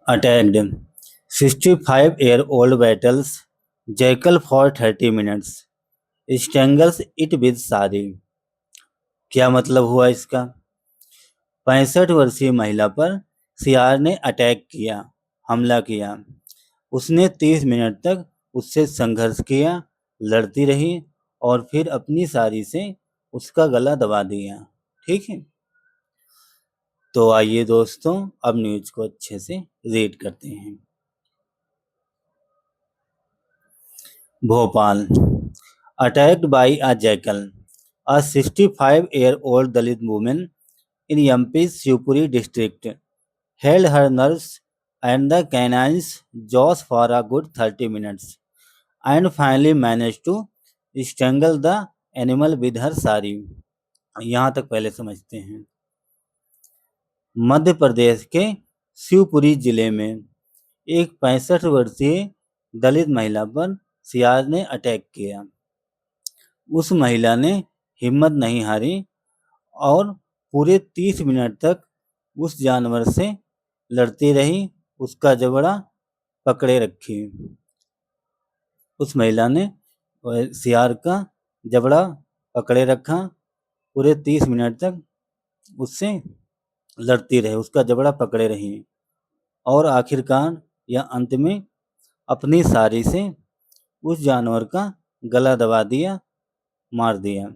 attacked 65-year-old battles jackal for 30 minutes, strangles it with sari। क्या मतलब हुआ इसका? 65 वर्षीय महिला पर सियार ने अटैक किया, हमला किया। उसने 30 मिनट तक उससे संघर्ष किया, लड़ती रही और फिर अपनी साड़ी से उसका गला दबा दिया। ठीक है, तो आइए दोस्तों अब न्यूज को अच्छे से रीड करते हैं। Bhopal, attacked by a jackal, a 65-year-old Dalit woman in MP's Shivpuri district held her nerves and the canines jaws for a good 30 minutes and finally managed to strangle the animal with her sari। यहाँ तक पहले समझते हैं। मध्य प्रदेश के शिवपुरी जिले में एक 65 वर्षीय दलित महिला पर सियार ने अटैक किया। उस महिला ने हिम्मत नहीं हारी और पूरे 30 मिनट तक उस जानवर से लड़ती रही, उसका जबड़ा पकड़े रखी। उस महिला ने सियार का जबड़ा पकड़े रखा, पूरे 30 मिनट तक उससे लड़ती रही, उसका जबड़ा पकड़े रही और आखिरकार या अंत में अपनी सारी से उस जानवर का गला दबा दिया, मार दिया।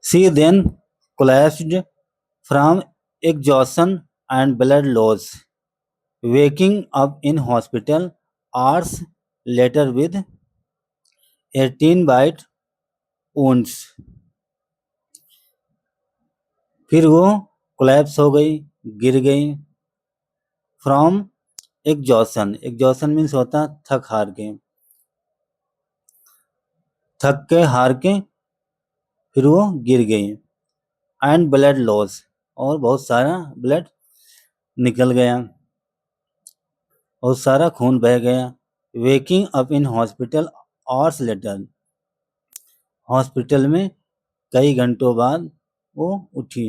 She then collapsed from exhaustion and blood loss, waking up in hospital hours later with 18 bite wounds। फिर वो कोलैप्स हो गई, गिर गई। फ्रॉम एग्जॉशन, एग्जॉशन मीन्स होता थक हार के, थक के हार के फिर वो गिर गई। एंड ब्लड लॉस, और बहुत सारा ब्लड निकल गया, बहुत सारा खून बह गया। Waking up in hospital hours later, hospital में कई घंटों बाद वो उठी।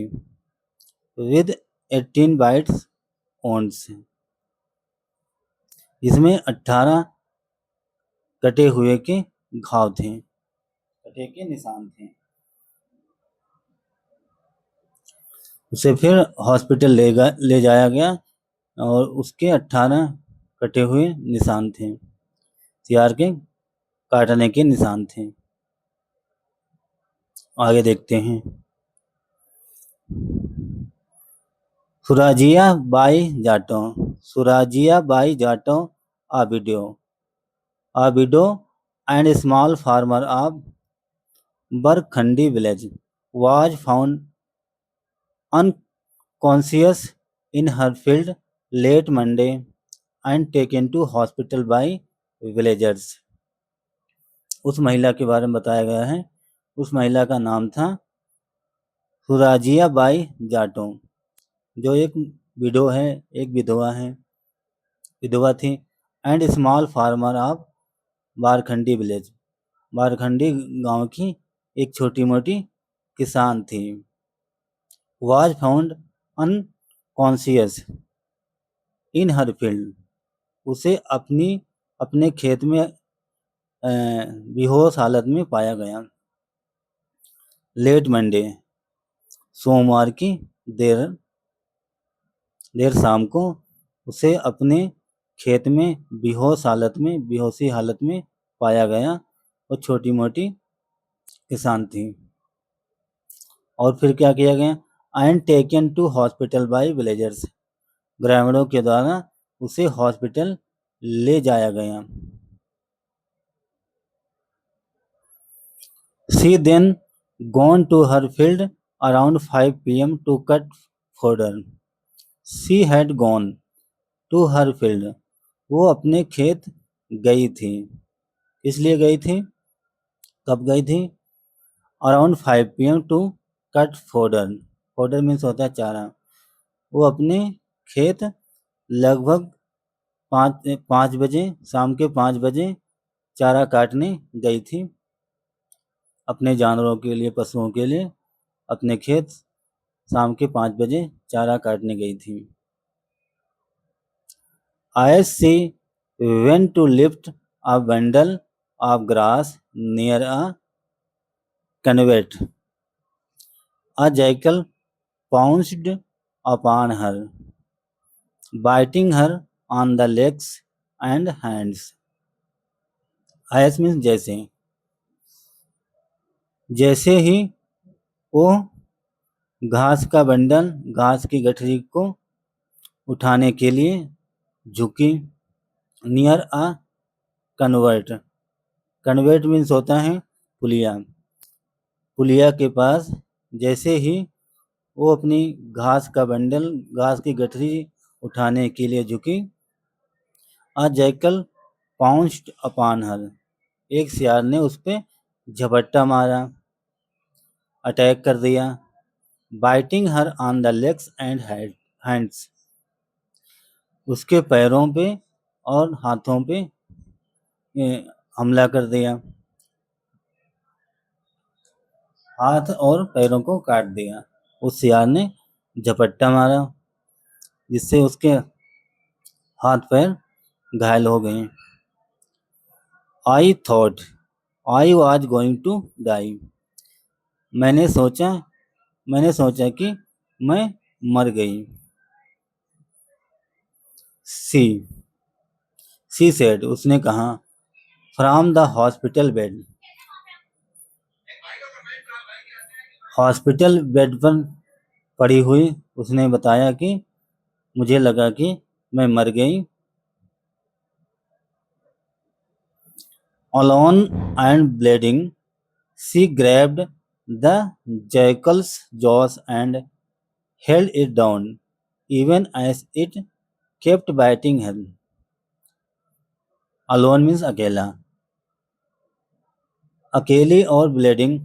विद 18 बाइट्स ऑन्स, इसमें 18 कटे हुए के घाव थे, कटे के निशान थे। उसे फिर हॉस्पिटल ले जाया गया और उसके 18 कटे हुए निशान थे, सियार के काटने के निशान थे। आगे देखते हैं। Surajiya Bai Jato, Surajiya Bai Jato a widow and a small farmer of Barkhandi village was found unconscious in her field late Monday and taken to hospital by villagers। उस महिला के बारे में बताया गया है। उस महिला का नाम था सुराजिया बाई जाटो, जो एक विडो है, एक विधवा थी। And small farmer of Barkhandi village, Barkhandi गांव की एक छोटी मोटी किसान थी। Was found unconscious in her field, उसे अपने खेत में बेहोश हालत में पाया गया। लेट मंडे, सोमवार की देर शाम को उसे अपने खेत में बेहोशी हालत में पाया गया। और छोटी मोटी किसान थी। और फिर क्या किया गया? And taken to hospital by villagers, ग्रामीणों के द्वारा उसे हॉस्पिटल ले जाया गया। She then gone to her field around 5 PM to cut fodder। She had gone to her field, वो अपने खेत गई थी। इसलिए गई थी, कब गई थी? Around 5 PM to cut fodder, fodder means होता है चारा। वो अपने खेत लगभग 5 बजे, शाम के 5 बजे चारा काटने गई थी, अपने जानवरों के लिए, पशुओं के लिए अपने खेत शाम के 5 बजे चारा काटने गई थी। As she went to lift a bundle of grass near a convent, a jackal pounced upon her, biting her on the legs and hands. As means जैसे जैसे ही वो घास का बंडल, घास की गठरी को उठाने के लिए झुकी, near a convert, convert means होता है पुलिया, पुलिया के पास जैसे ही वो अपनी घास का बंडल, घास की गठरी उठाने के लिए झुकी, अ जैकल पाउंस्ड अपॉन हर, एक सियार ने उस पे झपट्टा मारा, अटैक कर दिया, biting her on the legs and hands, उसके पैरों पे और हाथों पे हमला कर दिया, हाथ और पैरों को काट दिया। उस सियार ने झपट्टा मारा जिससे उसके हाथ पैर घायल हो गए। I thought I was going to die, मैंने सोचा कि मैं मर गई। सी सेड, उसने कहा, from the hospital bed, hospital bed पर पड़ी हुई उसने बताया कि मुझे लगा कि मैं मर गई। Alone and bleeding, she grabbed the jackal's jaws and held it down, even as it kept biting her. Alone means अकेला, अकेली और bleeding,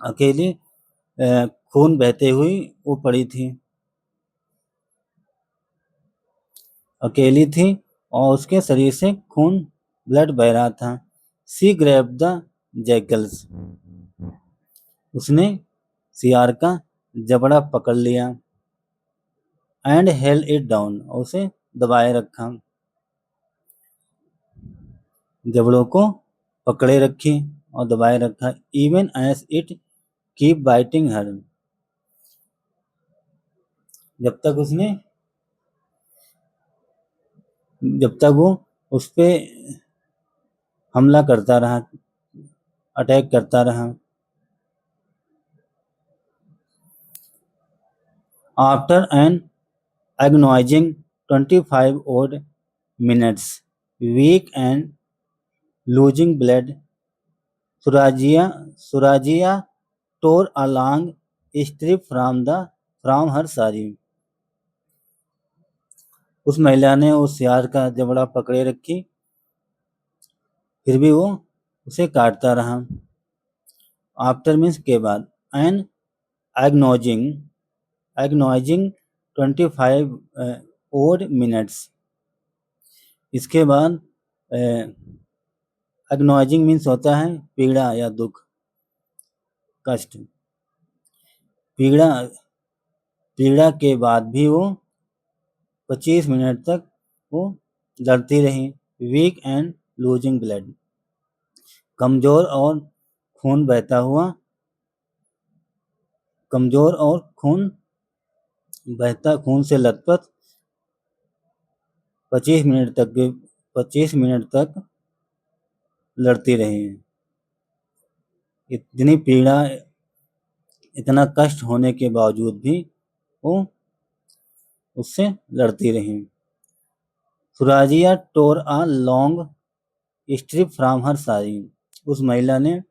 अकेली खून बहते हुई वो पड़ी थी, अकेली थी और उसके शरीर से खून ब्लड बह रहा था। सी ग्रैब द जैकल्स, उसने सियार का जबड़ा पकड़ लिया, एंड हेल्ड इट डाउन, उसे दबाए रखा, जबड़ों को पकड़े रखी और दबाए रखा। Even as it keep biting her, जब तक वो उस पे हमला करता रहा, अटैक करता रहा। After an agonizing 25 odd minutes, weak and losing blood, Surajia tore a long strip from her sari. उस महिला ने उस सियार का जबड़ा पकड़े रखी, फिर भी वो उसे काटता रहा। आफ्टर मीन्स के बाद, एन एग्नोइजिंग 25 odd minutes, इसके बाद एग्नोइजिंग मीन्स होता है पीड़ा या दुख, कष्ट। पीड़ा के बाद भी वो 25 मिनट तक वो लड़ती रही। वीक एंड लूजिंग ब्लड, कमजोर और खून बहता खून से लथपथ 25 मिनट तक लड़ती रही। इतनी पीड़ा, इतना कष्ट होने के बावजूद भी वो उससे लड़ती रही। Surajiya tore a long strip from her sari, उस महिला ने,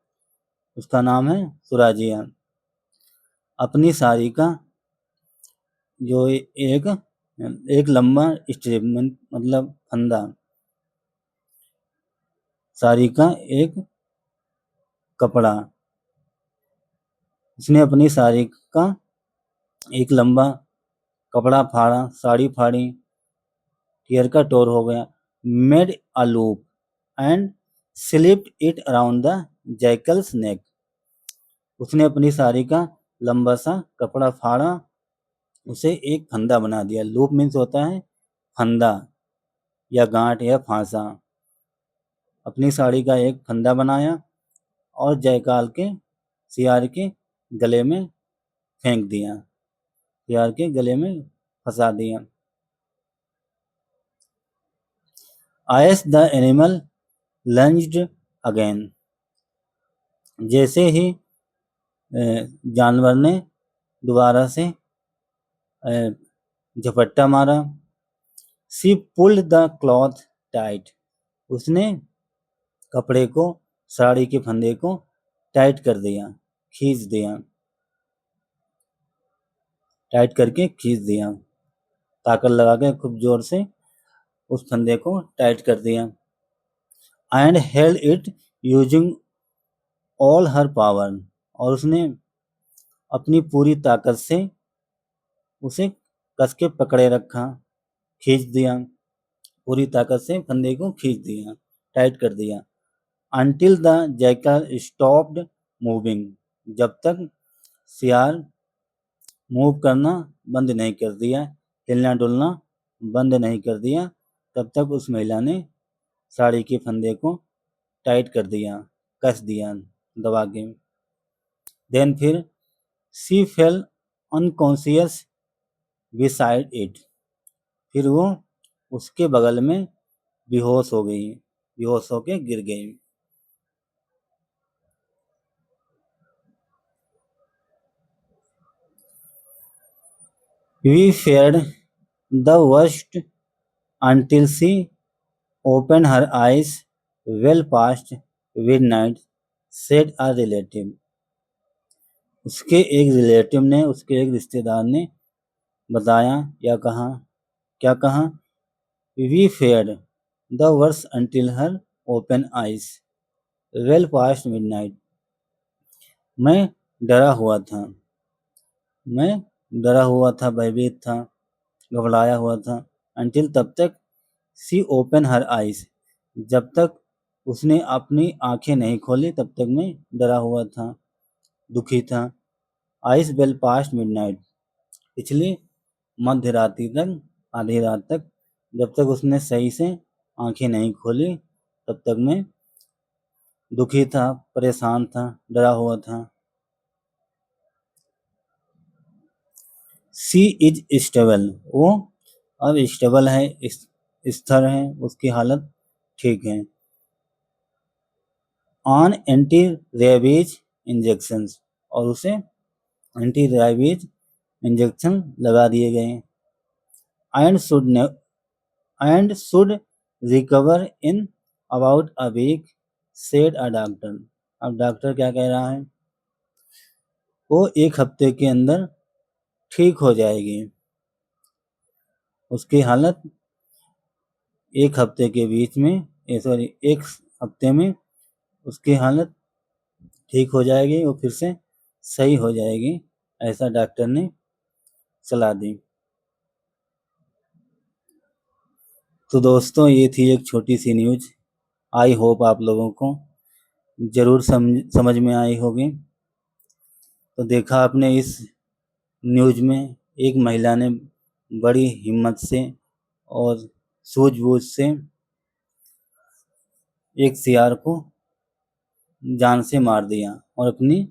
उसका नाम है सुराजिया, अपनी साड़ी का जो एक लंबा स्ट्रिप मतलब फंदा, साड़ी का एक कपड़ा, उसने अपनी साड़ी का एक लंबा कपड़ा फाड़ा, साड़ी फाड़ी, टीयर का टोर हो गया। Made a loop and slipped it around the jackal's neck, उसने अपनी साड़ी का लंबा सा कपड़ा फाड़ा, उसे एक फंदा बना दिया। लूप मीन्स होता है फंदा या गांठ या फांसा। अपनी साड़ी का एक फंदा बनाया और जयकाल के सियार के गले में फेंक दिया, सियार के गले में फंसा दिया। As the animal lunged again, जैसे ही जानवर ने दोबारा से झपट्टा मारा। She pulled the cloth tight, उसने कपड़े को, साड़ी के फंदे को टाइट कर दिया, खींच दिया, टाइट करके खींच दिया, ताकत लगा के खूब जोर से उस फंदे को टाइट कर दिया। And held it using all her power, और उसने अपनी पूरी ताकत से उसे कस के पकड़े रखा, खींच दिया, पूरी ताकत से फंदे को खींच दिया, टाइट कर दिया। Until the jackal stopped moving, जब तक सियार मूव करना बंद नहीं कर दिया, हिलना डुलना बंद नहीं कर दिया, तब तक उस महिला ने साड़ी के फंदे को टाइट कर दिया, कस दिया दबा के। देन फिर she fail unconscious beside it, फिर वो उसके बगल में बेहोश हो गई, बेहोश होके गिर गई। We feared the worst until she opened her eyes well past midnight, said a relative. उसके एक रिलेटिव ने, उसके एक रिश्तेदार ने बताया या कहा, क्या कहा? We feared the worst until her open eyes well past midnight. मैं डरा हुआ था, मैं डरा हुआ था, भयभीत था, घबराया हुआ था। Until तब तक सी ओपन हर आइज, जब तक उसने अपनी आंखें नहीं खोली तब तक मैं डरा हुआ था, दुखी था। आइस वेल पास्ट मिडनाइट, पिछली मध्य रात्रि तक, आधी रात तक, जब तक उसने सही से आंखें नहीं खोली तब तक मैं दुखी था, परेशान था, डरा हुआ था। सी इज स्टेबल, वो अब स्टेबल है, स्थिर है, उसकी हालत ठीक है। ऑन एंटी रेबीज इंजेक्शन, और उसे एंटी रेबीज इंजेक्शन लगा दिए गए। And should recover in about a week, said a doctor. अब डॉक्टर क्या कह रहा है? वो एक हफ्ते के अंदर ठीक हो जाएगी, उसकी हालत एक हफ्ते के बीच में, एक हफ्ते में उसकी हालत ठीक हो जाएगी, वो फिर से सही हो जाएगी, ऐसा डॉक्टर ने सलाह दी। तो दोस्तों, ये थी एक छोटी सी न्यूज। आई होप आप लोगों को ज़रूर समझ में आई होगी। तो देखा आपने, इस न्यूज में एक महिला ने बड़ी हिम्मत से और सूझबूझ से एक सियार को जान से मार दिया और अपनी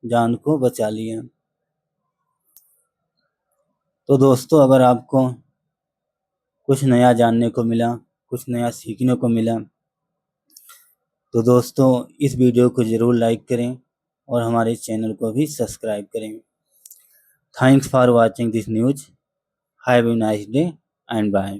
जान को बचा लिया। तो दोस्तों, अगर आपको कुछ नया जानने को मिला, कुछ नया सीखने को मिला, तो दोस्तों इस वीडियो को ज़रूर लाइक करें और हमारे चैनल को भी सब्सक्राइब करें। Thanks for watching this news. Have a nice day and bye.